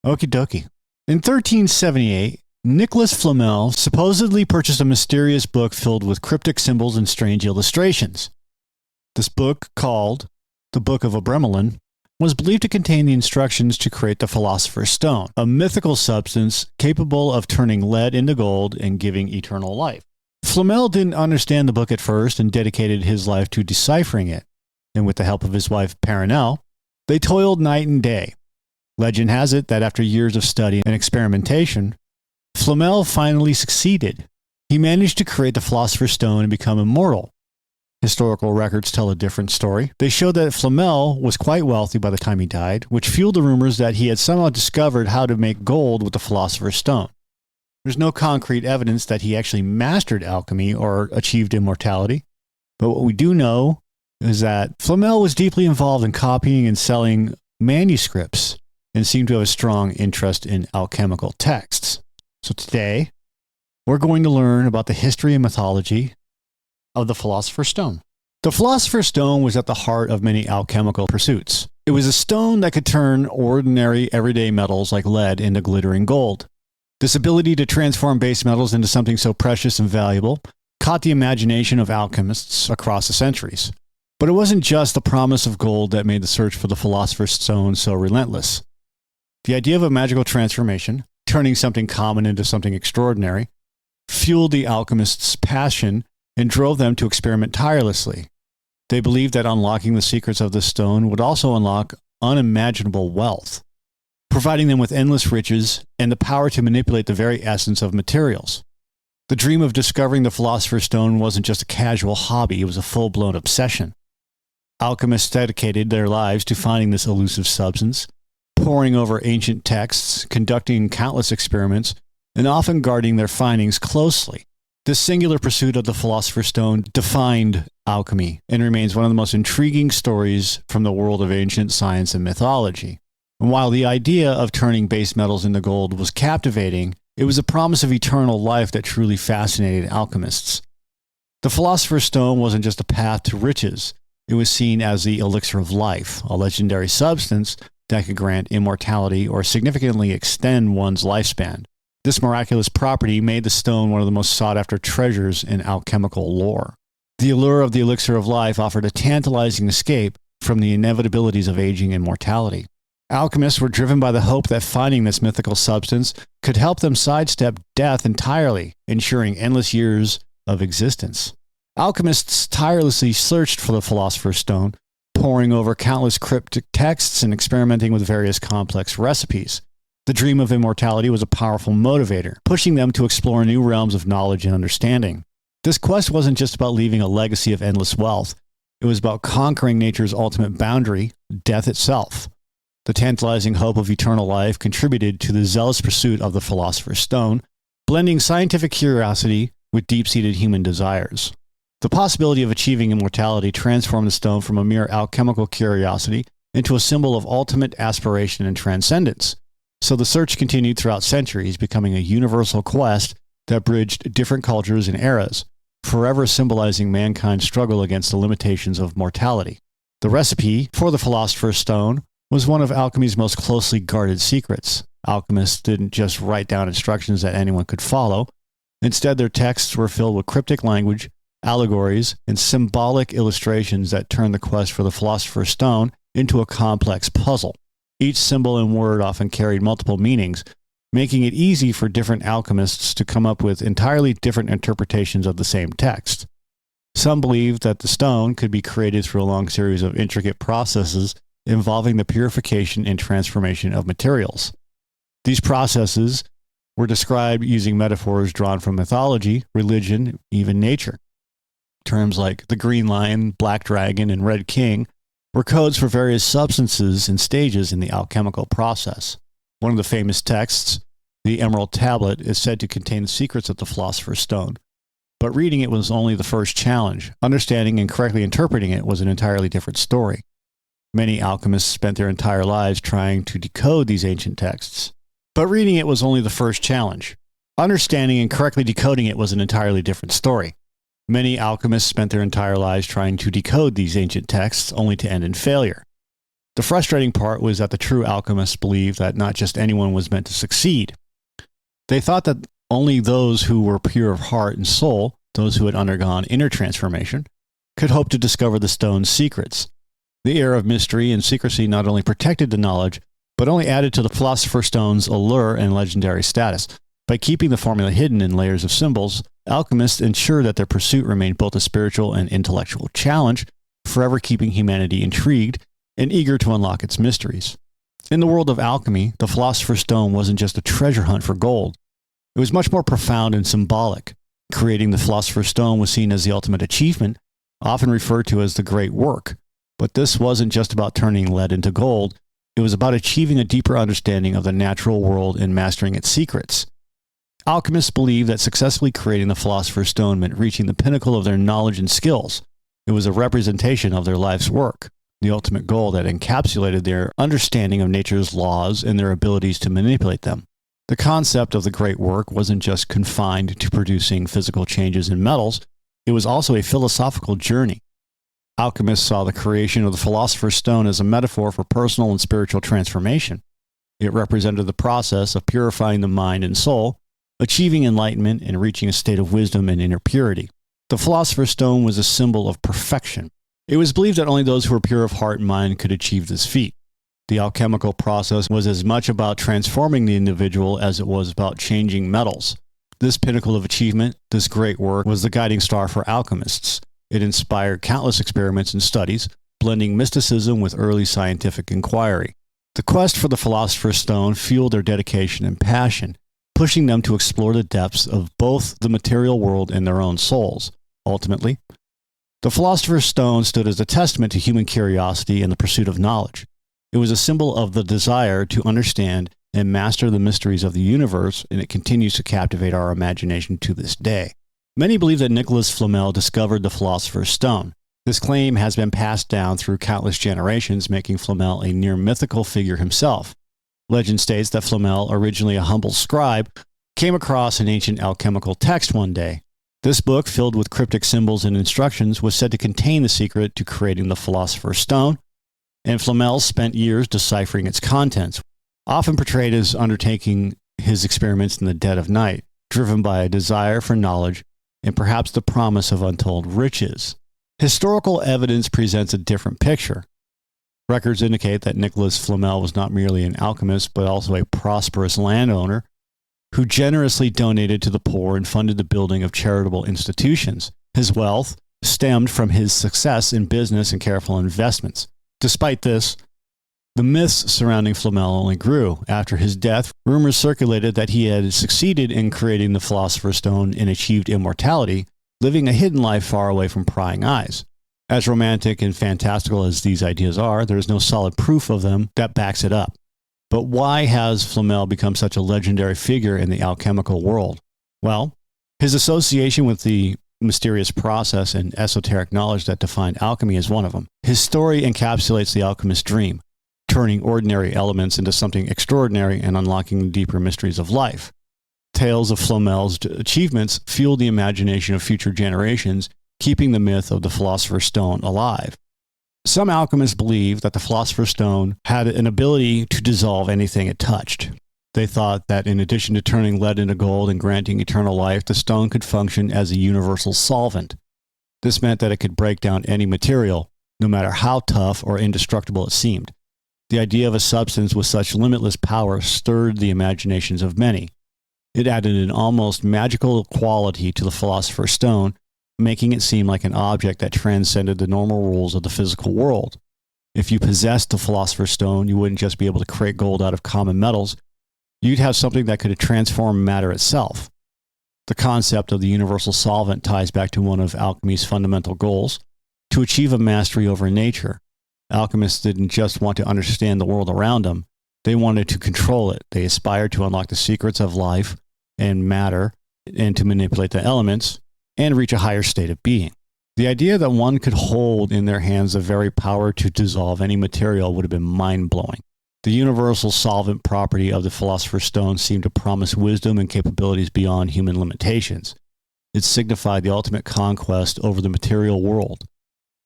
Okie dokie. In 1378, Nicolas Flamel supposedly purchased a mysterious book filled with cryptic symbols and strange illustrations. This book, called the Book of Abramelin, was believed to contain the instructions to create the Philosopher's Stone, a mythical substance capable of turning lead into gold and giving eternal life. Flamel didn't understand the book at first and dedicated his life to deciphering it, and with the help of his wife Perenelle, they toiled night and day. Legend has it that after years of study and experimentation, Flamel finally succeeded. He managed to create the Philosopher's Stone and become immortal. Historical records tell a different story. They show that Flamel was quite wealthy by the time he died, which fueled the rumors that he had somehow discovered how to make gold with the Philosopher's Stone. There's no concrete evidence that he actually mastered alchemy or achieved immortality, but what we do know is that Flamel was deeply involved in copying and selling manuscripts and seemed to have a strong interest in alchemical texts. So today, we're going to learn about the history and mythology of the Philosopher's Stone. The Philosopher's Stone was at the heart of many alchemical pursuits. It was a stone that could turn ordinary, everyday metals like lead into glittering gold. This ability to transform base metals into something so precious and valuable caught the imagination of alchemists across the centuries. But it wasn't just the promise of gold that made the search for the Philosopher's Stone so relentless. The idea of a magical transformation, turning something common into something extraordinary, fueled the alchemists' passion and drove them to experiment tirelessly. They believed that unlocking the secrets of the stone would also unlock unimaginable wealth, providing them with endless riches and the power to manipulate the very essence of materials. The dream of discovering the Philosopher's Stone wasn't just a casual hobby, it was a full-blown obsession. Alchemists dedicated their lives to finding this elusive substance, poring over ancient texts, conducting countless experiments, and often guarding their findings closely. This singular pursuit of the Philosopher's Stone defined alchemy and remains one of the most intriguing stories from the world of ancient science and mythology. And while the idea of turning base metals into gold was captivating, it was a promise of eternal life that truly fascinated alchemists. The Philosopher's Stone wasn't just a path to riches. It was seen as the elixir of life, a legendary substance that could grant immortality or significantly extend one's lifespan. This miraculous property made the stone one of the most sought-after treasures in alchemical lore. The allure of the elixir of life offered a tantalizing escape from the inevitabilities of aging and mortality. Alchemists were driven by the hope that finding this mythical substance could help them sidestep death entirely, ensuring endless years of existence. Alchemists tirelessly searched for the Philosopher's Stone, poring over countless cryptic texts and experimenting with various complex recipes. The dream of immortality was a powerful motivator, pushing them to explore new realms of knowledge and understanding. This quest wasn't just about leaving a legacy of endless wealth. It was about conquering nature's ultimate boundary, death itself. The tantalizing hope of eternal life contributed to the zealous pursuit of the Philosopher's Stone, blending scientific curiosity with deep-seated human desires. The possibility of achieving immortality transformed the stone from a mere alchemical curiosity into a symbol of ultimate aspiration and transcendence. So the search continued throughout centuries, becoming a universal quest that bridged different cultures and eras, forever symbolizing mankind's struggle against the limitations of mortality. The recipe for the Philosopher's Stone was one of alchemy's most closely guarded secrets. Alchemists didn't just write down instructions that anyone could follow. Instead, their texts were filled with cryptic language, allegories, and symbolic illustrations that turned the quest for the Philosopher's Stone into a complex puzzle. Each symbol and word often carried multiple meanings, making it easy for different alchemists to come up with entirely different interpretations of the same text. Some believed that the stone could be created through a long series of intricate processes involving the purification and transformation of materials. These processes were described using metaphors drawn from mythology, religion, even nature. Terms like the green lion, black dragon, and red king were codes for various substances and stages in the alchemical process. One of the famous texts, the Emerald Tablet, is said to contain the secrets of the Philosopher's Stone. But reading it was only the first challenge. Understanding and correctly interpreting it was an entirely different story. Many alchemists spent their entire lives trying to decode these ancient texts. But reading it was only the first challenge. Understanding and correctly decoding it was an entirely different story. Many alchemists spent their entire lives trying to decode these ancient texts, only to end in failure. The frustrating part was that the true alchemists believed that not just anyone was meant to succeed. They thought that only those who were pure of heart and soul, those who had undergone inner transformation, could hope to discover the stone's secrets. The air of mystery and secrecy not only protected the knowledge, but only added to the Philosopher's Stone's allure and legendary status. By keeping the formula hidden in layers of symbols, alchemists ensured that their pursuit remained both a spiritual and intellectual challenge, forever keeping humanity intrigued and eager to unlock its mysteries. In the world of alchemy, the Philosopher's Stone wasn't just a treasure hunt for gold. It was much more profound and symbolic. Creating the Philosopher's Stone was seen as the ultimate achievement, often referred to as the great work. But this wasn't just about turning lead into gold. It was about achieving a deeper understanding of the natural world and mastering its secrets. Alchemists believed that successfully creating the Philosopher's Stone meant reaching the pinnacle of their knowledge and skills. It was a representation of their life's work, the ultimate goal that encapsulated their understanding of nature's laws and their abilities to manipulate them. The concept of the great work wasn't just confined to producing physical changes in metals, it was also a philosophical journey. Alchemists saw the creation of the Philosopher's Stone as a metaphor for personal and spiritual transformation. It represented the process of purifying the mind and soul, achieving enlightenment, and reaching a state of wisdom and inner purity. The Philosopher's Stone was a symbol of perfection. It was believed that only those who were pure of heart and mind could achieve this feat. The alchemical process was as much about transforming the individual as it was about changing metals. This pinnacle of achievement, this great work, was the guiding star for alchemists. It inspired countless experiments and studies, blending mysticism with early scientific inquiry. The quest for the Philosopher's Stone fueled their dedication and passion, pushing them to explore the depths of both the material world and their own souls. Ultimately, the Philosopher's Stone stood as a testament to human curiosity and the pursuit of knowledge. It was a symbol of the desire to understand and master the mysteries of the universe, and it continues to captivate our imagination to this day. Many believe that Nicolas Flamel discovered the Philosopher's Stone. This claim has been passed down through countless generations, making Flamel a near mythical figure himself. Legend states that Flamel, originally a humble scribe, came across an ancient alchemical text one day. This book, filled with cryptic symbols and instructions, was said to contain the secret to creating the Philosopher's Stone, and Flamel spent years deciphering its contents, often portrayed as undertaking his experiments in the dead of night, driven by a desire for knowledge and perhaps the promise of untold riches. Historical evidence presents a different picture. Records indicate that Nicolas Flamel was not merely an alchemist, but also a prosperous landowner who generously donated to the poor and funded the building of charitable institutions. His wealth stemmed from his success in business and careful investments. Despite this, the myths surrounding Flamel only grew. After his death, rumors circulated that he had succeeded in creating the Philosopher's Stone and achieved immortality, living a hidden life far away from prying eyes. As romantic and fantastical as these ideas are, there is no solid proof of them that backs it up. But why has Flamel become such a legendary figure in the alchemical world? Well, his association with the mysterious process and esoteric knowledge that defined alchemy is one of them. His story encapsulates the alchemist's dream, turning ordinary elements into something extraordinary and unlocking the deeper mysteries of life. Tales of Flamel's achievements fueled the imagination of future generations, keeping the myth of the Philosopher's Stone alive. Some alchemists believed that the Philosopher's Stone had an ability to dissolve anything it touched. They thought that in addition to turning lead into gold and granting eternal life, the stone could function as a universal solvent. This meant that it could break down any material, no matter how tough or indestructible it seemed. The idea of a substance with such limitless power stirred the imaginations of many. It added an almost magical quality to the Philosopher's Stone, making it seem like an object that transcended the normal rules of the physical world. If you possessed the Philosopher's Stone, you wouldn't just be able to create gold out of common metals. You'd have something that could transform matter itself. The concept of the universal solvent ties back to one of alchemy's fundamental goals, to achieve a mastery over nature. Alchemists didn't just want to understand the world around them, they wanted to control it. They aspired to unlock the secrets of life and matter and to manipulate the elements and reach a higher state of being. The idea that one could hold in their hands the very power to dissolve any material would have been mind-blowing. The universal solvent property of the Philosopher's Stone seemed to promise wisdom and capabilities beyond human limitations. It signified the ultimate conquest over the material world,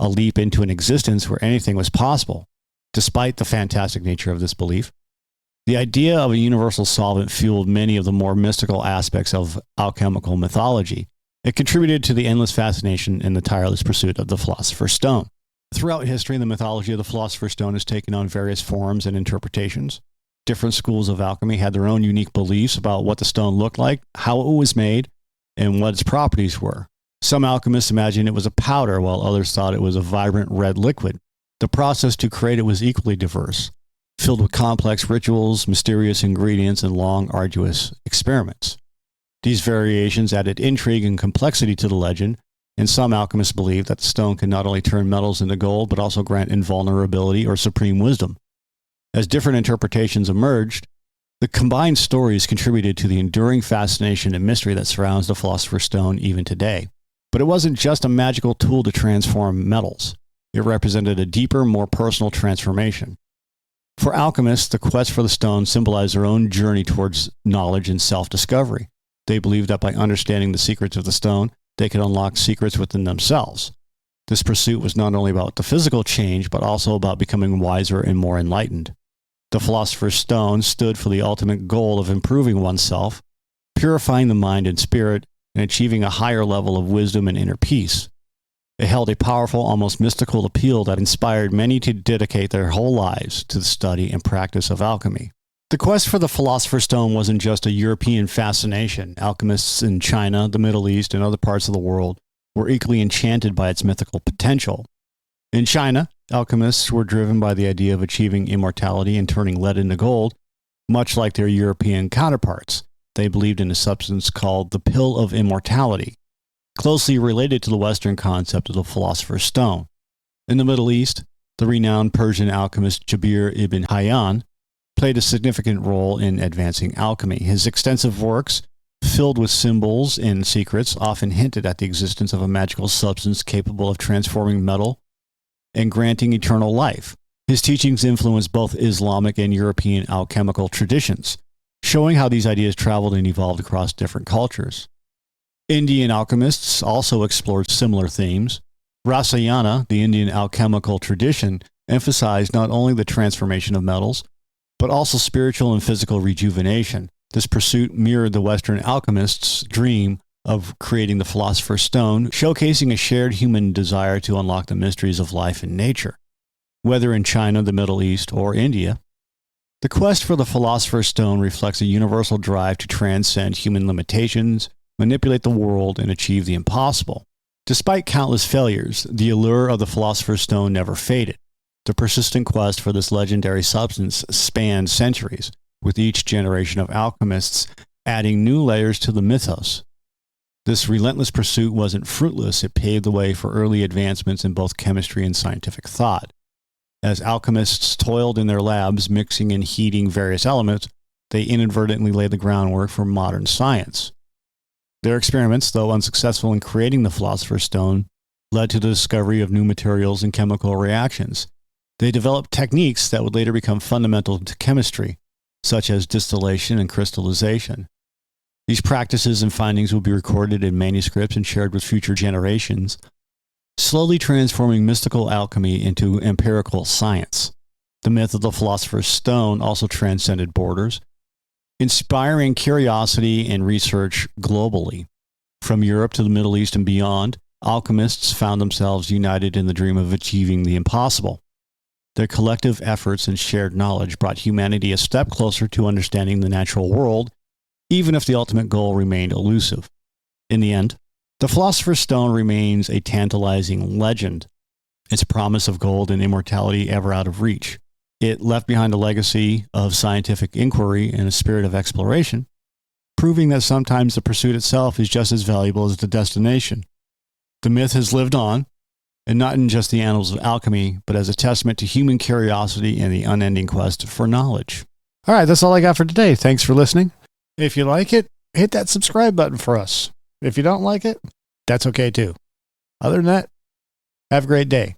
a leap into an existence where anything was possible. Despite the fantastic nature of this belief, the idea of a universal solvent fueled many of the more mystical aspects of alchemical mythology. It contributed to the endless fascination and the tireless pursuit of the Philosopher's Stone. Throughout history, the mythology of the Philosopher's Stone has taken on various forms and interpretations. Different schools of alchemy had their own unique beliefs about what the stone looked like, how it was made, and what its properties were. Some alchemists imagined it was a powder, while others thought it was a vibrant red liquid. The process to create it was equally diverse, filled with complex rituals, mysterious ingredients, and long, arduous experiments. These variations added intrigue and complexity to the legend, and some alchemists believed that the stone could not only turn metals into gold, but also grant invulnerability or supreme wisdom. As different interpretations emerged, the combined stories contributed to the enduring fascination and mystery that surrounds the Philosopher's Stone even today. But it wasn't just a magical tool to transform metals. It represented a deeper, more personal transformation. For alchemists, the quest for the stone symbolized their own journey towards knowledge and self-discovery. They believed that by understanding the secrets of the stone, they could unlock secrets within themselves. This pursuit was not only about the physical change, but also about becoming wiser and more enlightened. The Philosopher's Stone stood for the ultimate goal of improving oneself, purifying the mind and spirit, and achieving a higher level of wisdom and inner peace. It held a powerful, almost mystical appeal that inspired many to dedicate their whole lives to the study and practice of alchemy. The quest for the Philosopher's Stone wasn't just a European fascination. Alchemists in China, the Middle East, and other parts of the world were equally enchanted by its mythical potential. In China, alchemists were driven by the idea of achieving immortality and turning lead into gold, much like their European counterparts. They believed in a substance called the pill of immortality, closely related to the Western concept of the Philosopher's Stone. In the Middle East, the renowned Persian alchemist Jabir ibn Hayyan played a significant role in advancing alchemy. His extensive works, filled with symbols and secrets, often hinted at the existence of a magical substance capable of transforming metal and granting eternal life. His teachings influenced both Islamic and European alchemical traditions, showing how these ideas traveled and evolved across different cultures. Indian alchemists also explored similar themes. Rasayana, the Indian alchemical tradition, emphasized not only the transformation of metals, but also spiritual and physical rejuvenation. This pursuit mirrored the Western alchemists' dream of creating the Philosopher's Stone, showcasing a shared human desire to unlock the mysteries of life and nature. Whether in China, the Middle East, or India, the quest for the Philosopher's Stone reflects a universal drive to transcend human limitations, manipulate the world, and achieve the impossible. Despite countless failures, the allure of the Philosopher's Stone never faded. The persistent quest for this legendary substance spanned centuries, with each generation of alchemists adding new layers to the mythos. This relentless pursuit wasn't fruitless. It paved the way for early advancements in both chemistry and scientific thought. As alchemists toiled in their labs, mixing and heating various elements, they inadvertently laid the groundwork for modern science. Their experiments, though unsuccessful in creating the Philosopher's Stone, led to the discovery of new materials and chemical reactions. They developed techniques that would later become fundamental to chemistry, such as distillation and crystallization. These practices and findings will be recorded in manuscripts and shared with future generations, slowly transforming mystical alchemy into empirical science. The myth of the Philosopher's Stone also transcended borders, inspiring curiosity and research globally. From Europe to the Middle East and beyond, alchemists found themselves united in the dream of achieving the impossible. Their collective efforts and shared knowledge brought humanity a step closer to understanding the natural world, even if the ultimate goal remained elusive. In the end, the Philosopher's Stone remains a tantalizing legend, its promise of gold and immortality ever out of reach. It left behind a legacy of scientific inquiry and a spirit of exploration, proving that sometimes the pursuit itself is just as valuable as the destination. The myth has lived on, and not in just the annals of alchemy, but as a testament to human curiosity and the unending quest for knowledge. All right, that's all I got for today. Thanks for listening. If you like it, hit that subscribe button for us. If you don't like it, that's okay too. Other than that, have a great day.